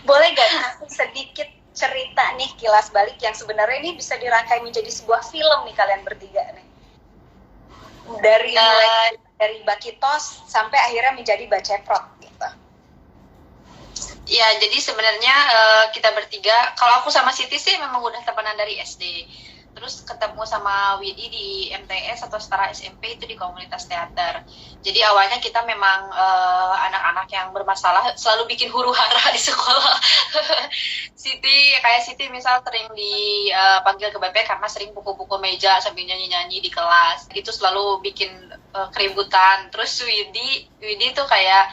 Boleh nggak kasih sedikit cerita nih, kilas balik yang sebenarnya ini bisa dirangkai menjadi sebuah film nih kalian bertiga nih. Dari Bakitos sampai akhirnya menjadi Baceprot gitu. Ya, jadi sebenarnya kita bertiga, kalau aku sama Siti sih memang udah temenan dari SD. Terus ketemu sama Widi di MTS atau setara SMP itu di komunitas teater. Jadi awalnya kita memang anak-anak yang bermasalah, selalu bikin huru-hara di sekolah. Siti misal sering dipanggil ke BP karena sering pukul-pukul meja sambil nyanyi-nyanyi di kelas. Itu selalu bikin keributan. Terus Widi tuh kayak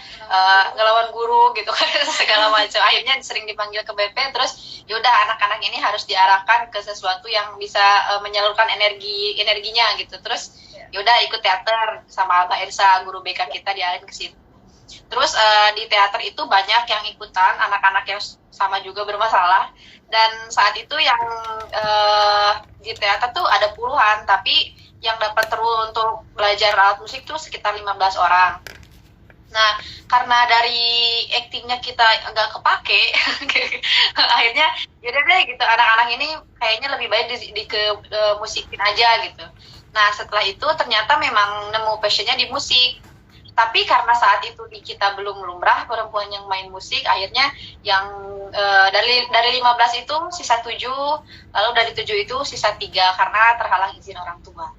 ngelawan guru gitu kan, segala macam. Akhirnya sering dipanggil ke BP, terus yaudah anak-anak ini harus diarahkan ke sesuatu yang bisa menyalurkan energinya gitu. Terus yaudah ikut teater sama Mbak Elsa, guru BK kita, diarahin ke situ. Terus di teater itu banyak yang ikutan, anak-anak yang sama juga bermasalah. Dan saat itu yang di teater tuh ada puluhan, tapi yang dapat terus untuk belajar alat musik tuh sekitar 15 orang. Nah, karena dari aktingnya kita nggak kepake, akhirnya yaudah deh gitu, anak-anak ini kayaknya lebih baik musikin aja gitu. Nah, setelah itu ternyata memang nemu passionnya di musik. Tapi karena saat itu di kita belum lumrah perempuan yang main musik, akhirnya yang dari 15 itu sisa 7, lalu dari 7 itu sisa 3 karena terhalang izin orang tua.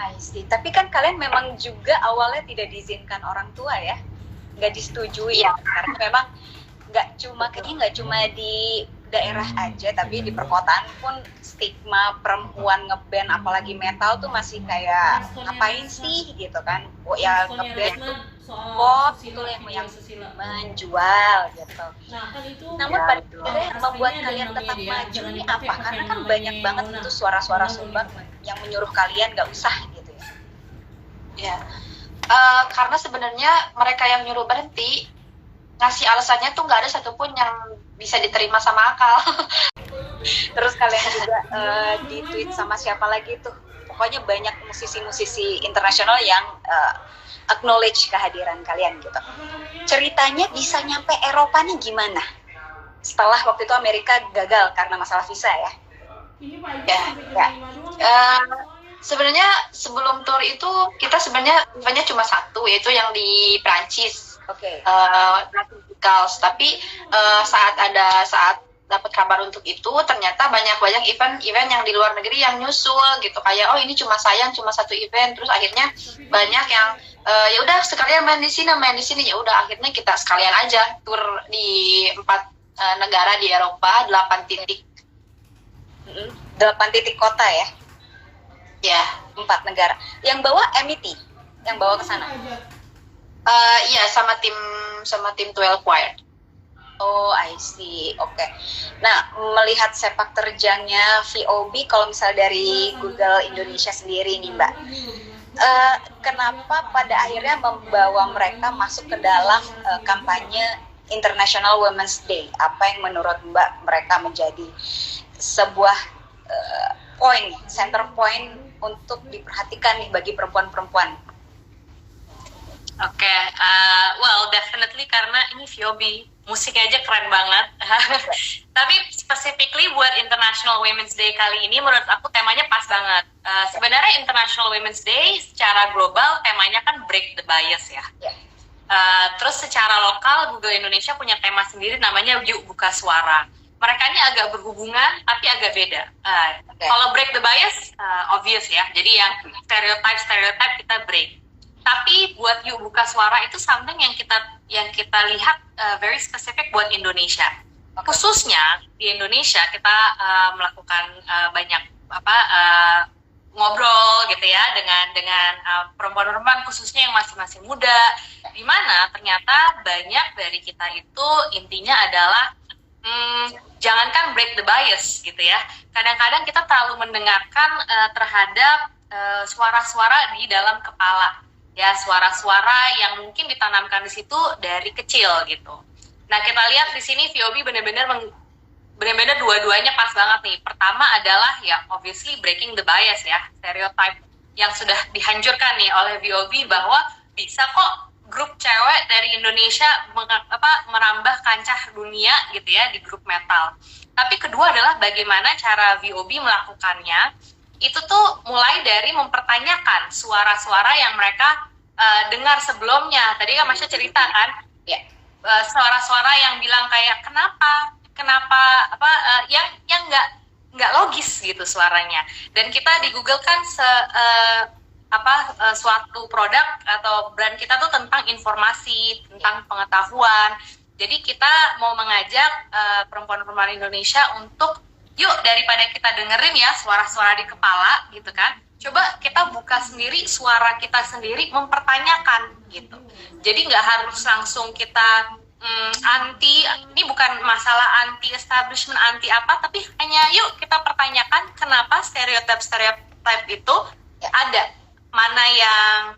I see. Tapi kan kalian memang juga awalnya tidak diizinkan orang tua ya, nggak disetujui ya, karena memang nggak cuma di daerah aja, tapi di perkotaan pun stigma perempuan ngeband apalagi metal tuh masih kayak ngapain sih gitu kan, ya ngeband tuh pop itu yang menjual gitu. Namun pada akhirnya yang membuat kalian tetap maju ini apa? Karena kan banyak banget itu suara-suara sumbang yang menyuruh kalian nggak usah gitu ya. Ya, karena sebenarnya mereka yang nyuruh berhenti ngasih alasannya tuh nggak ada satupun yang bisa diterima sama akal. Terus kalian juga di tweet sama siapa lagi tuh, pokoknya banyak musisi-musisi internasional yang acknowledge kehadiran kalian gitu. Ceritanya bisa nyampe Eropa nih gimana? Setelah waktu itu Amerika gagal karena masalah visa ya. Sebenarnya sebelum tour itu kita sebenarnya eventnya cuma satu, yaitu yang di Prancis. Oke. Tapi saat dapat kabar untuk itu, ternyata banyak event yang di luar negeri yang nyusul gitu, kayak oh ini cuma satu event. Terus akhirnya banyak yang ya udah sekalian main di sini, ya udah akhirnya kita sekalian aja tur di 4 negara di Eropa, 8 titik. 8 titik kota ya? Ya, 4 negara. Yang bawa MET, yang bawa ke sana. Iya, sama tim 12 Choir. Oh, I see. Oke. Nah, melihat sepak terjangnya VOB, kalau misalnya dari Google Indonesia sendiri nih, Mbak, kenapa pada akhirnya membawa mereka masuk ke dalam kampanye International Women's Day? Apa yang menurut Mbak mereka menjadi sebuah center point untuk diperhatikan nih bagi perempuan-perempuan? Oke, well definitely karena ini VOB, musiknya aja keren banget. Tapi specifically buat International Women's Day kali ini menurut aku temanya pas banget. Sebenarnya International Women's Day secara global temanya kan break the bias ya. Terus secara lokal Google Indonesia punya tema sendiri namanya Yuk Buka Suara. Mereka ini agak berhubungan tapi agak beda. Kalau break the bias obvious ya, jadi yang stereotype kita break. Tapi buat Yuk Buka Suara itu something yang kita lihat very specific buat Indonesia. Khususnya di Indonesia kita melakukan banyak ngobrol gitu ya dengan perempuan-perempuan khususnya yang masih muda, di mana ternyata banyak dari kita itu intinya adalah jangankan break the bias gitu ya. Kadang-kadang kita terlalu mendengarkan terhadap suara-suara di dalam kepala. Ya, suara-suara yang mungkin ditanamkan di situ dari kecil gitu. Nah, kita lihat di sini VOB benar-benar dua-duanya pas banget nih. Pertama adalah ya obviously breaking the bias ya, stereotype yang sudah dihancurkan nih oleh VOB bahwa bisa kok grup cewek dari Indonesia merambah kancah dunia gitu ya di grup metal. Tapi kedua adalah bagaimana cara VOB melakukannya. Itu tuh mulai dari mempertanyakan suara-suara yang mereka dengar sebelumnya. Tadi kan Masya cerita kan, Ya. Suara-suara yang bilang kayak kenapa yang nggak logis gitu suaranya. Dan kita di Google kan suatu produk atau brand kita tuh tentang informasi, tentang pengetahuan. Jadi kita mau mengajak perempuan-perempuan Indonesia untuk yuk, daripada kita dengerin ya suara-suara di kepala gitu kan, coba kita buka sendiri suara kita sendiri, mempertanyakan gitu. Jadi nggak harus langsung kita anti, ini bukan masalah anti establishment, anti apa, tapi hanya yuk kita pertanyakan kenapa stereotip itu ada. Mana yang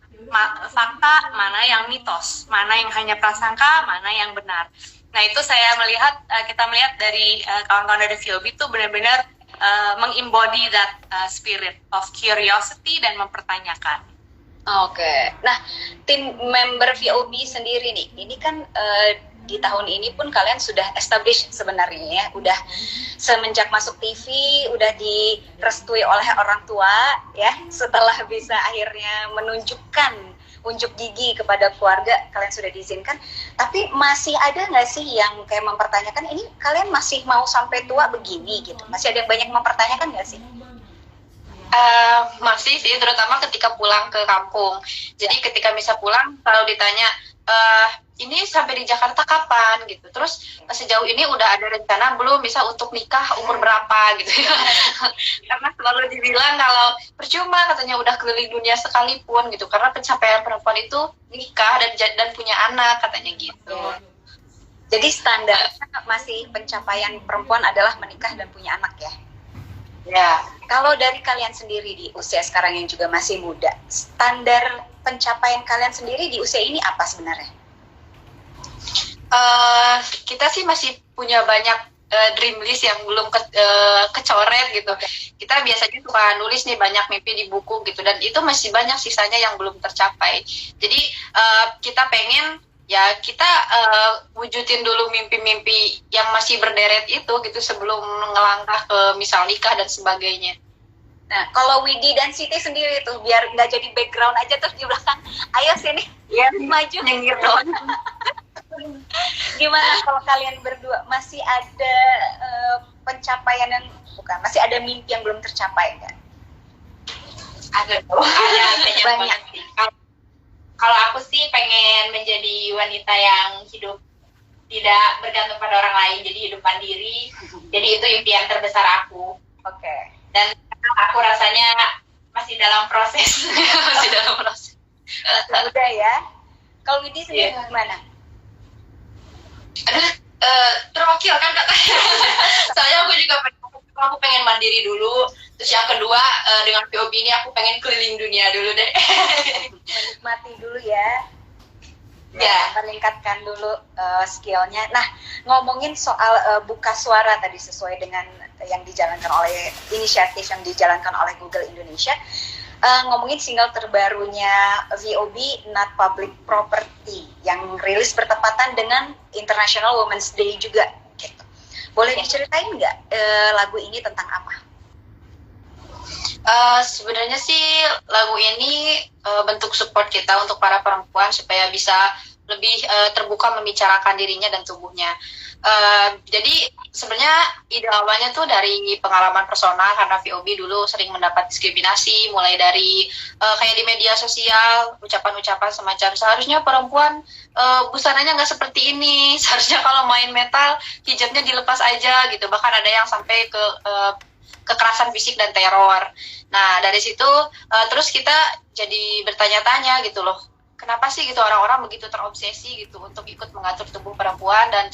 fakta, mana yang mitos, mana yang hanya prasangka, mana yang benar. Nah itu kita melihat dari kawan-kawan dari VOB itu benar-benar mengembody that spirit of curiosity dan mempertanyakan. Oke. Nah, tim member VOB sendiri nih, ini kan di tahun ini pun kalian sudah established sebenarnya ya, udah semenjak masuk TV, udah direstui oleh orang tua ya, setelah bisa akhirnya menunjukkan unjuk gigi kepada keluarga, kalian sudah diizinkan. Tapi masih ada nggak sih yang kayak mempertanyakan, ini kalian masih mau sampai tua begini gitu? Masih ada yang banyak mempertanyakan nggak sih? Masih sih, terutama ketika pulang ke kampung. Jadi ketika bisa pulang selalu ditanya, ini sampai di Jakarta kapan gitu. Terus sejauh ini udah ada rencana belum bisa untuk nikah umur berapa gitu ya. Karena selalu dibilang kalau percuma katanya udah keliling dunia sekalipun gitu. Karena pencapaian perempuan itu nikah dan punya anak katanya gitu. Jadi standar masih pencapaian perempuan adalah menikah dan punya anak ya? Ya. Kalau dari kalian sendiri di usia sekarang yang juga masih muda, standar pencapaian kalian sendiri di usia ini apa sebenarnya? Kita sih masih punya banyak dream list yang belum kecoret gitu. Kita biasanya suka nulis nih banyak mimpi di buku gitu, dan itu masih banyak sisanya yang belum tercapai. Jadi kita pengen ya kita wujudin dulu mimpi-mimpi yang masih berderet itu gitu sebelum ngelangkah ke misal nikah dan sebagainya. Nah, kalau Widi dan Siti sendiri tuh biar nggak jadi background aja terus di belakang, ayo sini, ya, maju. Nyengir doang. Gimana kalau kalian berdua masih ada pencapaian yang masih ada mimpi yang belum tercapai nggak? Ada banyak Banyak. banget sih. Kalau aku sih pengen menjadi wanita yang hidup tidak bergantung pada orang lain, jadi hidup mandiri. Jadi itu impian terbesar aku. Oke. Dan aku rasanya masih dalam proses. Masih dalam proses. Udah ya. Kalau Widi sendiri gimana? Terwakil kan katanya. Soalnya aku pengen mandiri dulu. Terus yang kedua dengan POB ini aku pengen keliling dunia dulu deh. Menikmati dulu ya. Ya. Meningkatkan dulu skillnya. Nah, ngomongin soal buka suara tadi sesuai dengan yang dijalankan oleh inisiatif yang dijalankan oleh Google Indonesia. Ngomongin single terbarunya VOB, Not Public Property, yang rilis bertepatan dengan International Women's Day juga. Gitu. Boleh diceritain nggak lagu ini tentang apa? Sebenarnya sih lagu ini bentuk support kita untuk para perempuan supaya bisa lebih terbuka membicarakan dirinya dan tubuhnya. Jadi sebenarnya ide awalnya tuh dari pengalaman personal, karena VOB dulu sering mendapat diskriminasi, mulai dari kayak di media sosial, ucapan-ucapan semacam seharusnya perempuan busananya nggak seperti ini, seharusnya kalau main metal hijabnya dilepas aja gitu. Bahkan ada yang sampai ke kekerasan fisik dan teror. Nah dari situ terus kita jadi bertanya-tanya gitu loh, kenapa sih gitu orang-orang begitu terobsesi gitu untuk ikut mengatur tubuh perempuan dan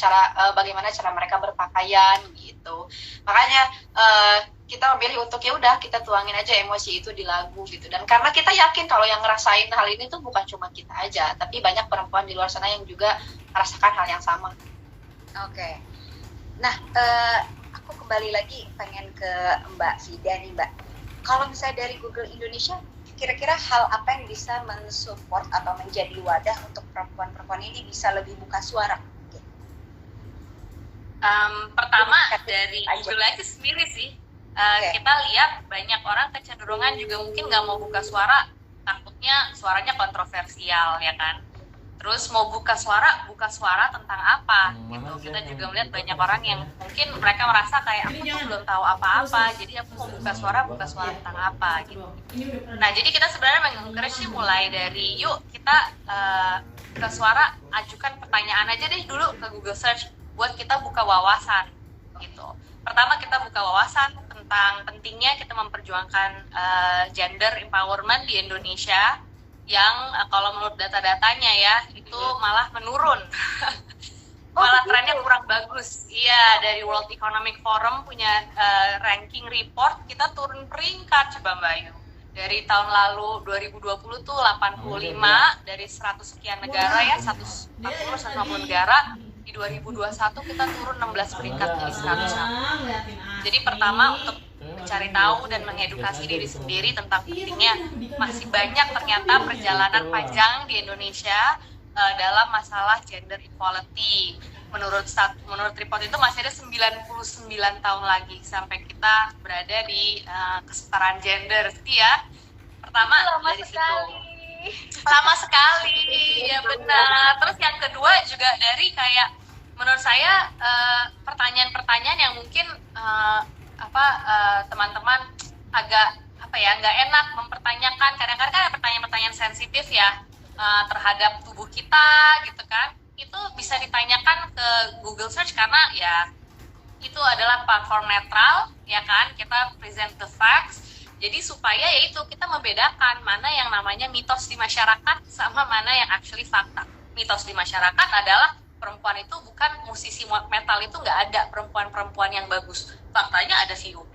bagaimana cara mereka berpakaian gitu. Makanya kita memilih untuk ya udah kita tuangin aja emosi itu di lagu gitu. Dan karena kita yakin kalau yang ngerasain hal ini tuh bukan cuma kita aja, tapi banyak perempuan di luar sana yang juga merasakan hal yang sama. Oke. Nah, aku kembali lagi pengen ke Mbak Vida nih, Mbak. Kalau misalnya dari Google Indonesia, kira-kira hal apa yang bisa mensupport atau menjadi wadah untuk perempuan-perempuan ini bisa lebih buka suara? Pertama dari Google aja sendiri sih. Kita lihat banyak orang kecenderungan juga mungkin nggak mau buka suara, takutnya suaranya kontroversial ya kan. Terus mau buka suara tentang apa gitu. Kita juga melihat banyak orang yang mungkin mereka merasa kayak aku tuh belum tahu apa-apa, jadi aku mau buka suara tentang apa gitu. Nah jadi kita sebenarnya mengencourage mulai dari yuk kita buka suara, ajukan pertanyaan aja deh dulu ke Google Search buat kita buka wawasan gitu. Pertama kita buka wawasan tentang pentingnya kita memperjuangkan gender empowerment di Indonesia yang kalau menurut data-datanya ya itu malah menurun. Malah trennya kurang bagus. Iya, dari World Economic Forum punya ranking report, kita turun peringkat coba Mbak Ayu. Dari tahun lalu 2020 tuh 85 dari 100 sekian negara ya, 140-150 negara. Di 2021 kita turun 16 peringkat dari 100. Jadi pertama untuk mencari tahu dan mengedukasi diri sendiri tentang pentingnya masih banyak ternyata perjalanan panjang di Indonesia dalam masalah gender equality. Menurut report itu masih ada 99 tahun lagi sampai kita berada di kesetaraan gender. Jadi ya pertama dari situ. Lama sekali, ya benar. Terus yang kedua juga dari kayak menurut saya pertanyaan-pertanyaan yang mungkin teman-teman agak nggak enak mempertanyakan. Kadang-kadang kan ada pertanyaan-pertanyaan sensitif ya terhadap tubuh kita gitu kan. Itu bisa ditanyakan ke Google Search karena ya itu adalah platform netral ya kan. Kita present the facts. Jadi supaya yaitu kita membedakan mana yang namanya mitos di masyarakat sama mana yang actually fakta. Mitos di masyarakat adalah perempuan itu bukan musisi metal, itu nggak ada perempuan-perempuan yang bagus. Faktanya ada VOB,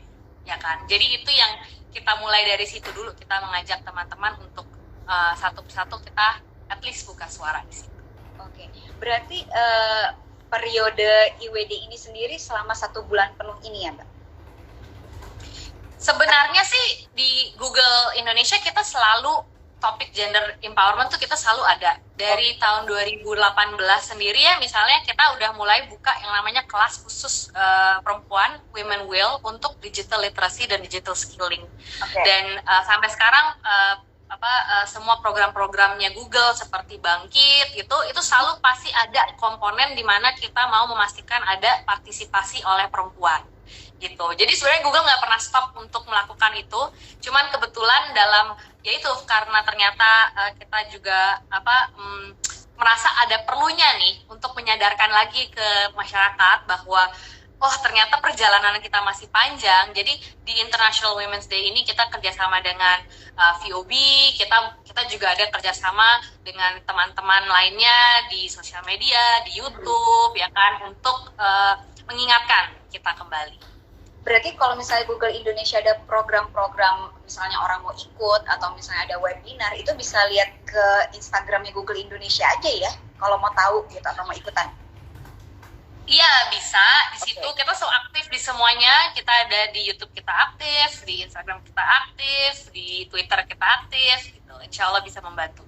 ya kan? Jadi itu yang kita mulai dari situ dulu. Kita mengajak teman-teman untuk satu persatu kita at least buka suara di situ. Oke, berarti periode IWD ini sendiri selama 1 bulan penuh ini ya Mbak? Sebenarnya sih di Google Indonesia kita selalu topik gender empowerment tuh kita selalu ada. Dari tahun 2018 sendiri ya misalnya kita udah mulai buka yang namanya kelas khusus perempuan, Women Will, untuk digital literacy dan digital skilling. Dan sampai sekarang semua program-programnya Google seperti Bangkit itu selalu pasti ada komponen di mana kita mau memastikan ada partisipasi oleh perempuan gitu. Jadi sebenarnya Google nggak pernah stop untuk melakukan itu, cuman kebetulan dalam yaitu karena ternyata kita juga merasa ada perlunya nih untuk menyadarkan lagi ke masyarakat bahwa ternyata perjalanan kita masih panjang. Jadi di International Women's Day ini kita kerjasama dengan VOB, kita juga ada kerjasama dengan teman-teman lainnya di sosial media, di YouTube ya kan, untuk mengingatkan kita kembali. Berarti kalau misalnya Google Indonesia ada program-program, misalnya orang mau ikut atau misalnya ada webinar, itu bisa lihat ke Instagramnya Google Indonesia aja ya, kalau mau tahu gitu atau mau ikutan? Iya bisa, di situ kita so aktif di semuanya. Kita ada di YouTube kita aktif, di Instagram kita aktif, di Twitter kita aktif gitu. Insya Allah bisa membantu.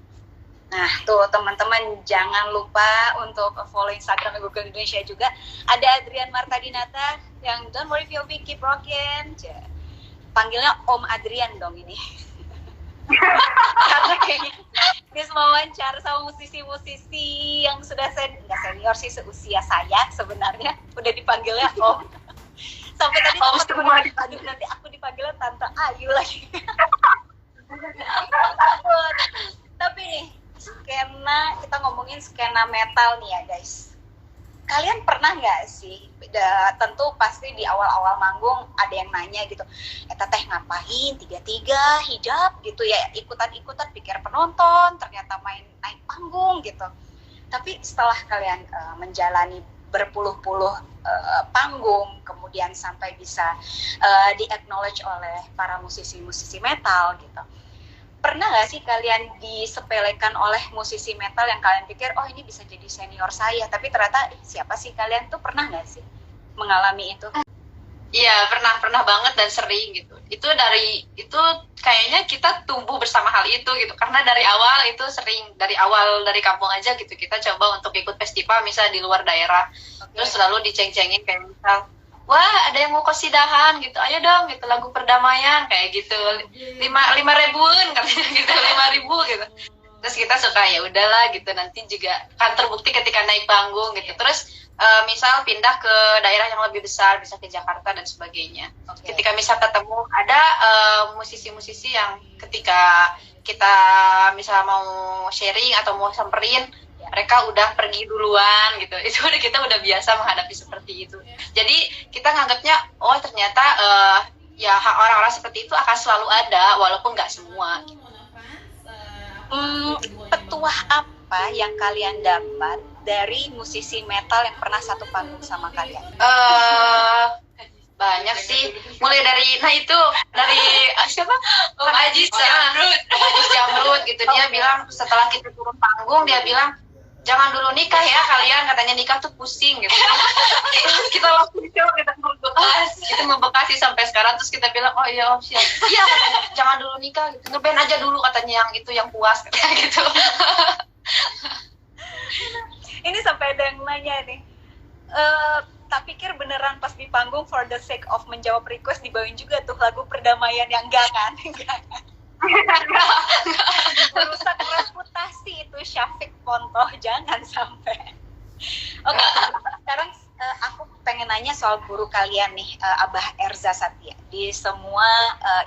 Nah tuh teman-teman jangan lupa untuk follow Instagram Google Indonesia juga. Ada Adrian Marta Dinata yang don't worry VOB, keep rockin'. Panggilnya Om Adrian dong ini. Karena kayaknya dia wawancara sama musisi-musisi yang sudah nggak senior sih, seusia saya sebenarnya, udah dipanggilnya Om. Sampai tadi aduh nanti aku dipanggilnya Tante Ayu lagi. Tapi nih kita ngomongin skena metal nih ya guys. Kalian pernah nggak sih, tentu pasti di awal-awal manggung ada yang nanya gitu, teteh ngapain tiga-tiga hijab gitu ya, ikutan-ikutan pikir penonton, ternyata naik panggung gitu. Tapi setelah kalian menjalani berpuluh-puluh panggung, kemudian sampai bisa di-acknowledge oleh para musisi-musisi metal gitu, pernah nggak sih kalian disepelekan oleh musisi metal yang kalian pikir, oh ini bisa jadi senior saya, tapi ternyata siapa sih kalian tuh, pernah nggak sih mengalami itu? Iya, pernah banget dan sering gitu. Itu kayaknya kita tumbuh bersama hal itu gitu. Karena dari awal itu sering dari kampung aja gitu kita coba untuk ikut festival misal di luar daerah. Terus selalu diceng-cengin kayak misal, wah ada yang mau kosidahan gitu, ayo dong gitu lagu perdamaian kayak gitu. 5.000-an katanya gitu, 5.000 gitu. Terus kita suka ya udahlah gitu, nanti juga kan terbukti ketika naik panggung gitu. Terus misal pindah ke daerah yang lebih besar, bisa ke Jakarta dan sebagainya. Ketika misal ketemu ada musisi-musisi yang ketika kita misal mau sharing atau mau samperin, mereka udah pergi duluan gitu. Itu kita udah biasa menghadapi seperti itu. Jadi kita nganggapnya oh ternyata ya orang-orang seperti itu akan selalu ada walaupun nggak semua. Petuah apa yang kalian dapat dari musisi metal yang pernah satu panggung sama kalian? Banyak sih, mulai dari siapa? Om Ajis Jamrut gitu. Dia bilang setelah kita turun panggung, dia bilang jangan dulu nikah ya kalian, katanya nikah tuh pusing gitu. Terus kita langsung kita membekas sih sampai sekarang. Terus kita bilang oh iya om siap, iya jangan dulu nikah gitu, ngeband aja dulu katanya, yang itu yang puas katanya gitu. Ini sampai ada yang nanya nih, tak pikir beneran pas di panggung for the sake of menjawab request dibawain juga tuh lagu perdamaian yang enggak kan? Merusak reputasi itu Syafiq Pontoh, jangan sampai. Oke, sekarang aku pengen nanya soal guru kalian nih, Abah Erza Satya. Di semua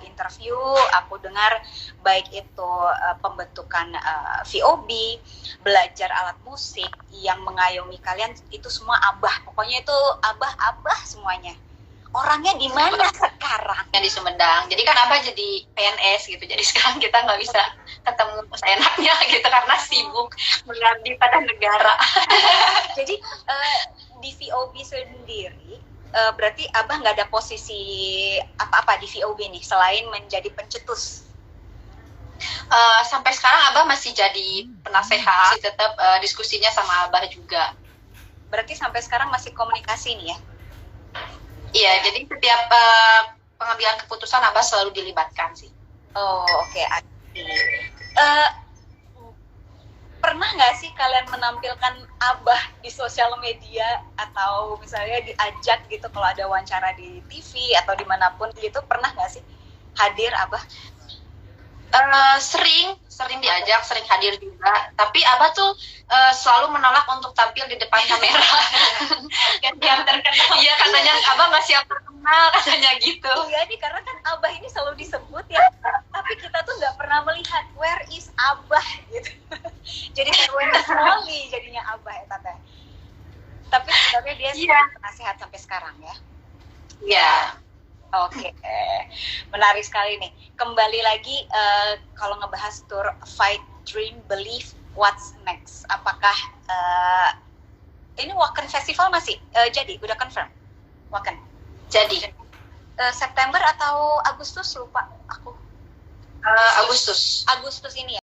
interview aku dengar baik itu pembentukan VOB, belajar alat musik, yang mengayomi kalian itu semua Abah. Pokoknya itu Abah semuanya. Orangnya di mana sekarang? Yang di Sumedang. Jadi kan Abah jadi PNS gitu. Jadi sekarang kita nggak bisa ketemu seenaknya gitu karena sibuk mengabdi pada negara. Jadi di VOB sendiri berarti Abah nggak ada posisi apa-apa di VOB nih selain menjadi pencetus. Sampai sekarang Abah masih jadi penasehat, tetap diskusinya sama Abah juga. Berarti sampai sekarang masih komunikasi nih ya? Iya, jadi setiap pengambilan keputusan Abah selalu dilibatkan sih. Oh oke. Pernah nggak sih kalian menampilkan Abah di sosial media atau misalnya diajak gitu kalau ada wawancara di TV atau dimanapun gitu, pernah nggak sih hadir Abah? Sering diajak, sering hadir juga. Tapi Abah tuh selalu menolak untuk tampil di depan kamera. Yang terkenal. Iya, katanya Abah nggak siap terkenal, katanya gitu. Iya nih, karena kan Abah ini selalu disebut ya. Tapi kita tuh nggak pernah melihat where is Abah gitu. Jadi where is Molly jadinya Abah ya Tata. Tapi sebenarnya dia penasehat sampai sekarang ya. Iya. Oke, menarik sekali nih. Kembali lagi kalau ngebahas tour Fight, Dream, Believe, What's Next? Apakah ini Wacken Festival masih jadi? Udah confirm? Wacken? Jadi. September atau Agustus? Lupa aku. Agustus. Agustus ini ya?